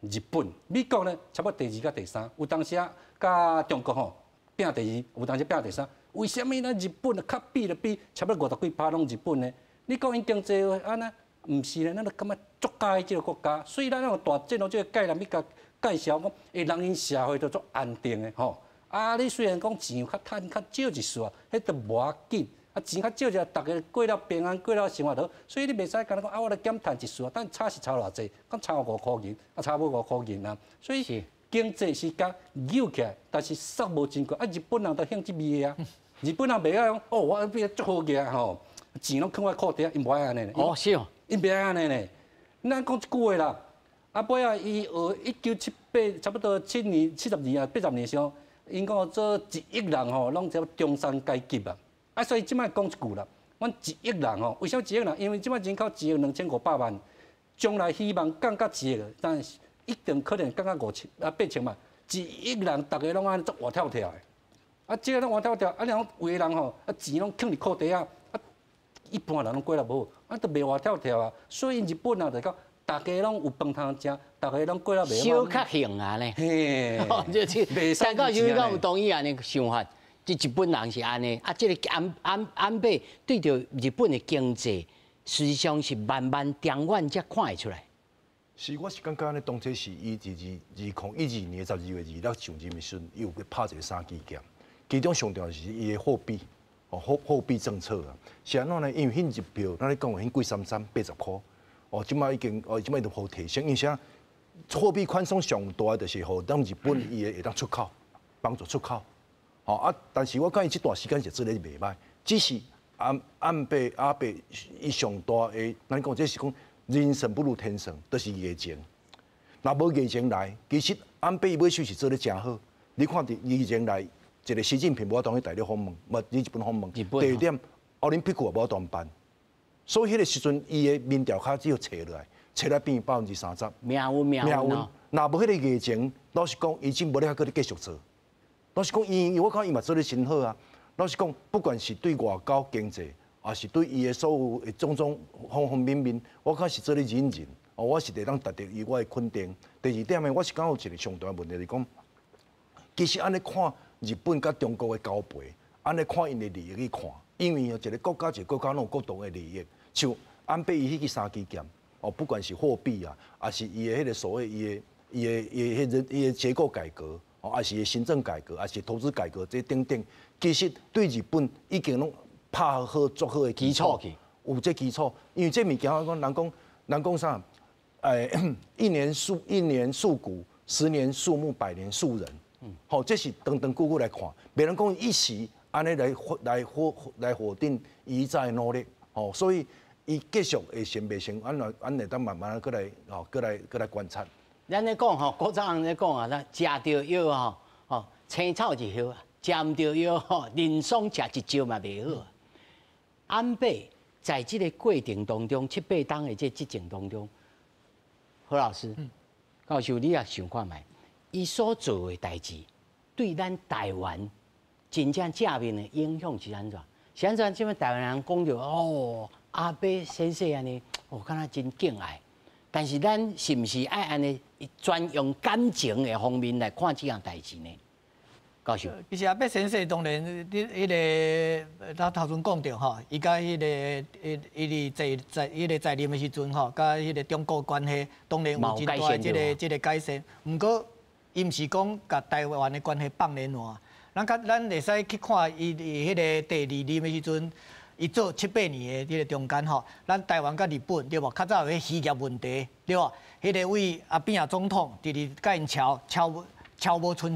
日本、美国呢，差不多第2甲第3。有当时啊，甲中国吼拼第2，有当时拼第3。为什么咱日本较比差不多50几%拢日本呢？你讲因经济安那，毋是咧，咱就感觉足介意这个国家。所以咱用大战略这个概念去甲介绍讲，会让因社会都足安定的吼。啊，你虽然讲钱较趁较少一丝啊，迄都无要紧。啊，钱较少就大家过了平安，过了生活好。所以你袂使讲啊，我来减趁一丝啊，但差是差偌济，讲差5块银，啊差无5块银啊。所以经济是甲扭起来，但是煞无真贵。啊，日本人都兴这味啊，日本人袂爱讲哦，我变足好个吼，钱拢囥我裤底，因无爱安尼呢。哦，是哦，因袂爱安尼呢。咱讲一句话啦。啊，尾啊，伊1978差不多72年啊，80年时候，因讲做1亿人吼，拢只中产阶级啊。啊，所以即摆讲一句啦，阮1亿人吼，为什么1亿人？因为即摆人口1亿2500万，将来希望降到1亿，但是一定可能降到8千万。1亿人，大家拢安尼做活跳跳的。啊，即个拢活跳跳，啊，然后有的人吼，啊钱拢囥伫裤底啊，啊，一般人拢过得无好，啊，都袂活跳跳啊。所以日本人就讲。大家拢有饭通食，大家拢过了袂小较幸啊咧。嘿，但到时讲有同意安尼想法，即日本人是安尼，啊，即个安倍对着日本的经济，实际上是慢慢长远才看会出来。是，我是感觉呢，当初是伊2012年12月2日上任的时阵，伊有去拍一个3支剑，其中上重要是伊的货币，货币政策啊。是安怎呢？因为迄日票，咱咧讲的迄贵80块。即摆已经好提升，因为啥？货币宽松上大的就是互咱日本伊会当出口，帮助出口。但是我感觉这段时间是做得袂歹，只是阿伯伊上大的，咱讲这是讲人生不如天生，都是疫情。若无疫情来，其实安倍尾手是做得真好。你看疫情来，一个习近平无当去大陆访问，日本访问。第二点，奥林匹克也无当办。所以迄个时阵，伊的民调卡只有找来变30%。命运。若无迄个疫情，老实讲，伊真无咧搁继续做。老实讲，我看伊嘛做得真好啊。老实讲，不管是对外交经济，还是对伊的所有的种方方面面，我看是做得认真。我是会当达到伊我的肯定。第二点呢，我是感觉有一个上大问题，就是讲，其实安尼看日本甲中国的交配，安尼看因的利益去看，因为一个国家一个国家拢有各同的利益。像安倍伊迄个3支剑，不管是货币啊，还是伊的迄个所谓伊的结构改革，还是伊行政改革，还是投资改革，这等等，其实对日本已经拢拍好足好的基础，有这基础。因为这物件人讲啥？一年树谷，10年树木，100年树人。这是长久来看，别人讲一时安尼来否定伊在努力，所以。伊继续会成袂成，咱会当慢慢过来观察。咱咧讲吼，古早人咧讲啊，食着药青草一叶，食唔着药人爽食一招嘛袂好。安倍在这个过程当中，7、8当的这执政当中，何老师，教授你也想看卖，伊所做的代志，对咱台湾真正正面的影响是安怎？是安怎？即摆台湾人讲着哦，安倍先生安尼，哦，敢若真敬爱。但是咱是毋是爱安尼专用感情的方面来看这样代志呢？教授，其实阿伯先生当然，迄个咱头先讲着吼，伊甲迄个伊伫在任的时阵吼，甲迄个中国关系当然有真大即个改善。毋过，伊毋是讲甲台湾的关系放连换。咱会使去看伊迄个第二任的时阵，伊做7、8年的迄个中间吼，咱台湾甲日本对无？较早有迄渔业问题对无？迄个位阿扁啊总统直直甲因敲袂春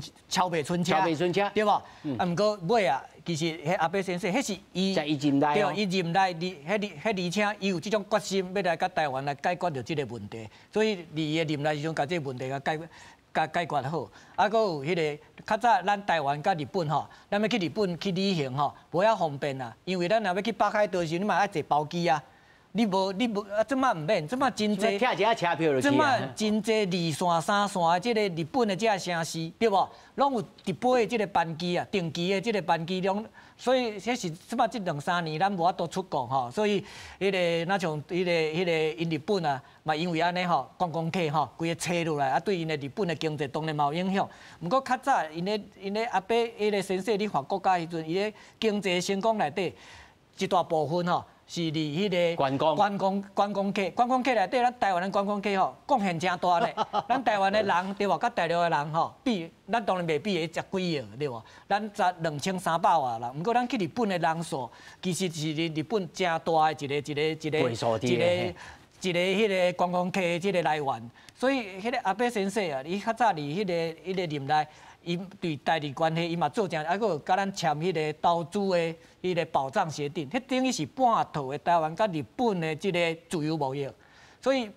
车，对无？啊，毋过尾啊，其实迄阿伯先生，迄是伊在伊任内对，伊任内，而且伊有即种决心，要来甲台湾来解决着即个问题，所以伊的任内时阵，甲即个问题解决好。啊，搁有迄个较早咱台湾甲日本吼，咱要去日本去旅行吼，无遐方便啦，因为咱若要去北海道时，你嘛爱坐包机啊。你无啊，即摆毋免，即摆真济，拆一下车票就去啊。即摆真济2线、3线的即个日本的即个城市，对无？拢有直飞的即个班机啊，定期的即个班机拢，所以迄是即摆即2、3年咱无法度出国吼，所以迄个那像迄个因日本啊，嘛因为安尼吼，观光客吼规个撤落来，啊对因的日本的经济当然嘛有影响。毋过较早因咧阿伯迄个先生咧发国家时阵，伊咧经济成功内底一大部分吼。是伫迄个观光客内底，咱台湾的观光客吼贡献真大咧。咱台湾的人对无？甲大陆的人吼比，咱当然袂比迄10几亿对无？咱才2300万人，毋过咱去日本的人数，其实是日本真大的一个迄个观光客即个来源。所以迄个阿伯先生啊，伊较早伫迄个任内。伊对台日关系，伊嘛做正，还佫甲咱签迄个投资的迄个保障协定，迄等于是半套的台湾甲日本的即个自由贸易。所以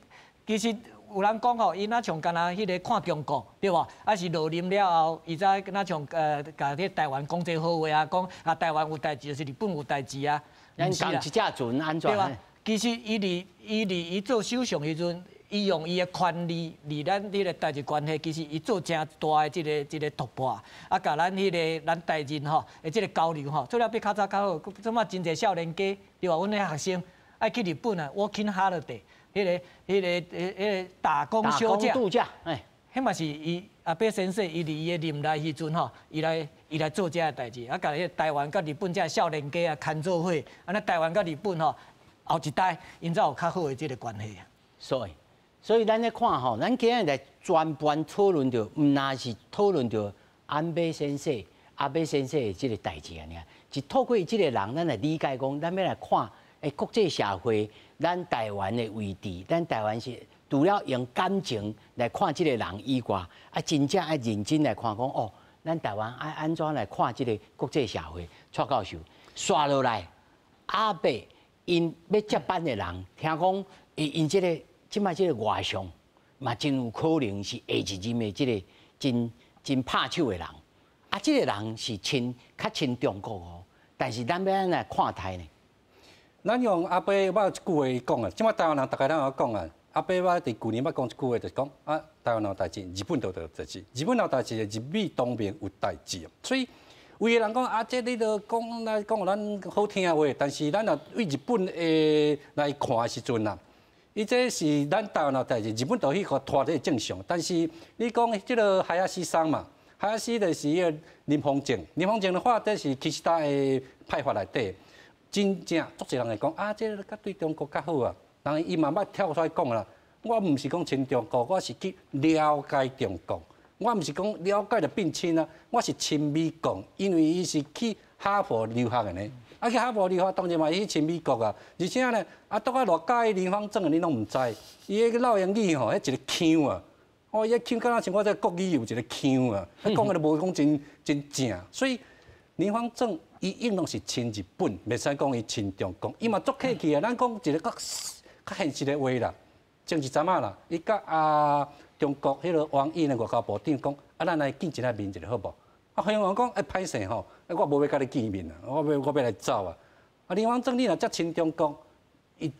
其实有人讲吼，伊若像干那迄个看中国，对无？还是落任了后，伊才若像甲迄台湾讲这好话啊，讲啊台湾有代志就是日本有代志啊。咱讲一只船安怎？对吧？其实伊做首相时阵。伊用伊的权力，离咱迄个台日关系，其实伊做真大的即个突破，啊，甲咱迄个咱台日吼，的即个交流吼，做了比较早较好。即马真侪少年家，对吧？阮迄学生爱去日本啊 ，working holiday， 迄个打工休假，度假，迄嘛是伊阿伯先生，伊伫伊的任内时阵吼，伊来做这个代志，啊，甲迄台湾甲日本这少年家啊牵做伙，安尼台湾甲日本吼，后一代因才有较好的即个关系啊。所以咱咧看吼，咱今日来专班讨论着，毋单是讨论着安倍先生的即个代志安尼，是透过即个人，咱来理解讲，咱要来看国际社会，咱台湾的位置，咱台湾是除了用感情来看即个人以外，真正爱认真来看讲哦，咱台湾爱安怎来看即个国际社会？蔡教授，刷落来，安倍因要接班的人，听讲因即个。即摆即个外相嘛，真有可能是下一任的即个真拍手的人。啊，即个人是较亲中国哦，但是咱要安来看待呢？咱用阿伯我有一句话讲啊，即摆台湾人大概拢有讲啊，阿伯我伫去年捌讲一句话，就是讲啊，台湾有代志，日本都有代志，日本有代志，日美当面有代志。所以有个人讲啊，这你都讲来讲咱好听的话，但是咱若为日本来看的时阵啊。伊这是咱台湾的代志，日本就去互拖这正常。但是你讲即个海亚西桑嘛，海亚西就是迄个林芳正，林芳正的话，这是其他的派法内底，真正足侪人会讲啊，这个对中国较好啊。人伊慢慢跳出来讲啦，我毋是讲亲中国，我是去了解中国。我毋是讲了解就变亲啊，我是亲美国，因为伊是去哈佛留学的呢。啊，去哈佛留学当然嘛去亲美国啊，而且呢，啊，拄啊偌介林芳正你拢毋知，伊迄个老英语吼，迄一个腔啊，哦，伊腔敢若像我这国语有一个腔啊，讲个都无讲真正，所以林芳正伊应当是亲日本，袂使讲伊亲中国，伊嘛足客气啊，咱讲一个较现实的话啦，前一阵仔啦，伊甲中国迄个王毅的外交部长讲，啊，咱来见一下面一个好无？啊，香港讲歹势吼，我无要甲你见面啊，我要来走啊。啊，林芳正你若遮亲中国，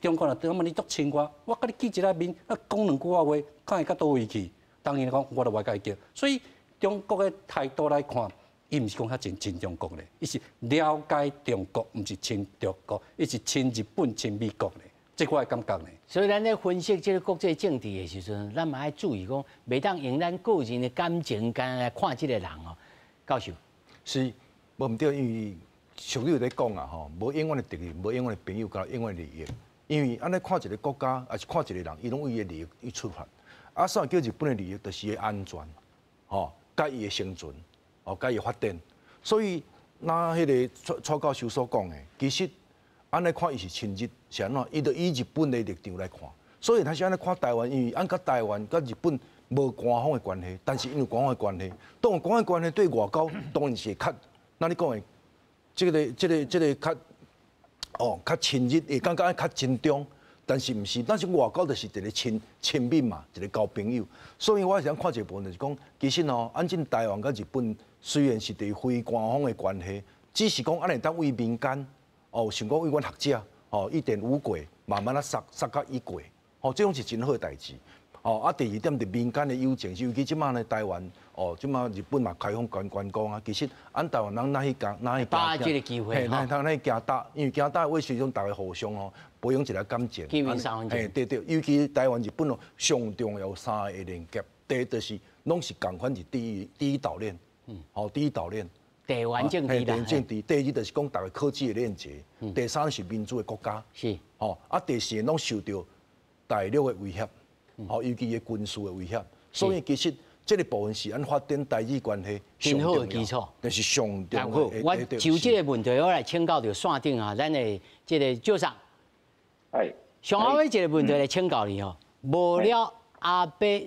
中国若对我们你足亲我甲你见一下面，啊讲两句话，看会到倒位去？当然讲，我就外甲伊叫。所以中国的态度来看，伊毋是讲较亲中国咧，伊是了解中国，毋是亲中国，伊是亲日本、亲美国咧。这我的感觉呢。所以咱咧分析这个国际政治的时阵，咱嘛要注意讲，袂当用咱个人的感情干来看这个人哦。教授，是，无毋对，因为俗语有咧讲啊，吼，无永远的敌人，无永远的朋友，甲永远的利益。因为安尼看一个国家，还是看一个人，伊拢为伊的利益去出发。啊，啥叫日本的利益，就是伊安全，吼，甲伊的生存，哦，甲伊发展。所以，那迄个蔡教授所讲的，其实。安尼看伊是亲日，是安怎？伊就以日本的立场来看，所以他是安尼看台湾，因为按甲台湾甲日本无官方的关系，但是因为官方的关系，当有官方的关系对外交当然是较，那你讲的，这个较亲日，会感觉较亲中，但是毋是，但是外交就是一个亲密嘛，一个交朋友。所以我想看一个部分就是讲，其实哦，按正台湾甲日本虽然是伫非官方的关系，只是讲安尼当为民间。哦，想讲为阮学者，哦，一点五过，慢慢啊杀到一过，哦，这种是真好代志。哦，啊，第二点是民间的友情，尤其即马呢台湾，哦，即马日本嘛开放观光啊，其实按台湾人哪去把这个机会，哪去行大，因为行大为时阵大家互相哦培养一个感情。基本上，对，尤其台湾日本哦上重要3个连接，第一就是拢是共款是第一岛链，哦，第一岛链。台湾政治啦，政治。第二就是讲大家科技的链接，第三是民主的国家，是。哦，啊，第四拢受到大陆的威胁，哦，尤其个军事的威胁，所以其实这个部分是按发展台日关系很好的基础，但是上重要。我就这个问题，我来请教到线顶啊，咱的这个教授，上后尾一个问题来请教你哦，无了阿伯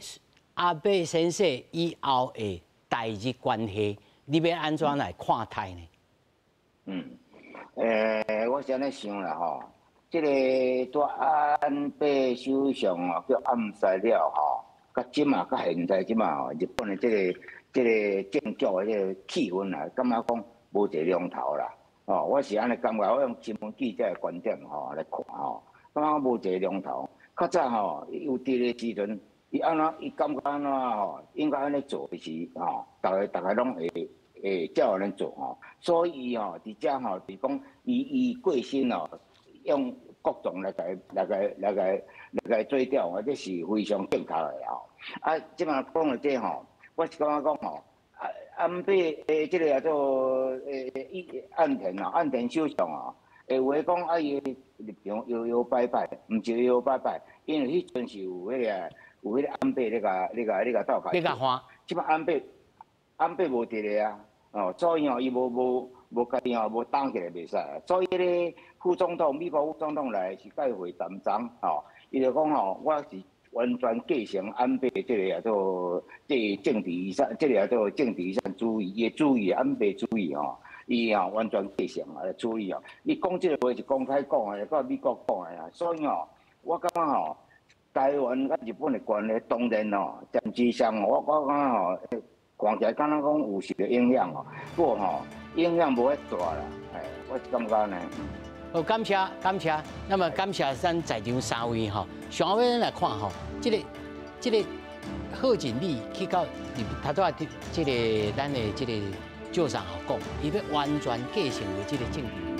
先生以后的台日关系。你要安怎来看待呢？我是安尼想啦吼，这个安倍首相哦叫暗杀了吼，甲即嘛甲现在即嘛吼，日本的这个政局的这个气氛啊，感觉讲无一个龙头啦。哦，我是安尼感觉，我用新闻记者的观点吼来看吼，感觉无一个龙头。较早吼有伫个时阵，伊感觉安怎吼，应该安尼做是吼，大家拢会照安尼做吼，所以吼，伫遮吼，就是讲伊过身哦，用各种来个做掉，或者是非常正确的吼。啊，即马讲到这吼，我是感觉讲吼，安倍即个叫做岸田首相哦，话讲伊立场摇摆摆，毋是摇摆摆，因为迄阵是有迄个安倍那个斗牌。即马安倍无伫咧啊，哦，所以哦，伊无家己哦，无当起来袂使，所以咧，美国副总统来是甲伊会谈章，吼，伊就讲吼，我是完全继承安倍这个叫做政治遗产，这个叫做政治遗产主义，伊主义安倍主义吼，伊吼完全继承啊主义哦，伊讲这个话是公开讲的，甲美国讲的啊，所以哦，我感觉吼，台湾甲日本的关系当然哦，暂时上我感觉吼。看起来敢若讲有受到影响哦，不过吼影响无遐大啦，我是感觉呢。好，感谢。那么感谢咱在场3位吼，上后尾来看吼，这个贺锦丽去到他都这个咱的这个教授吼讲，伊要完全继承的这个政治。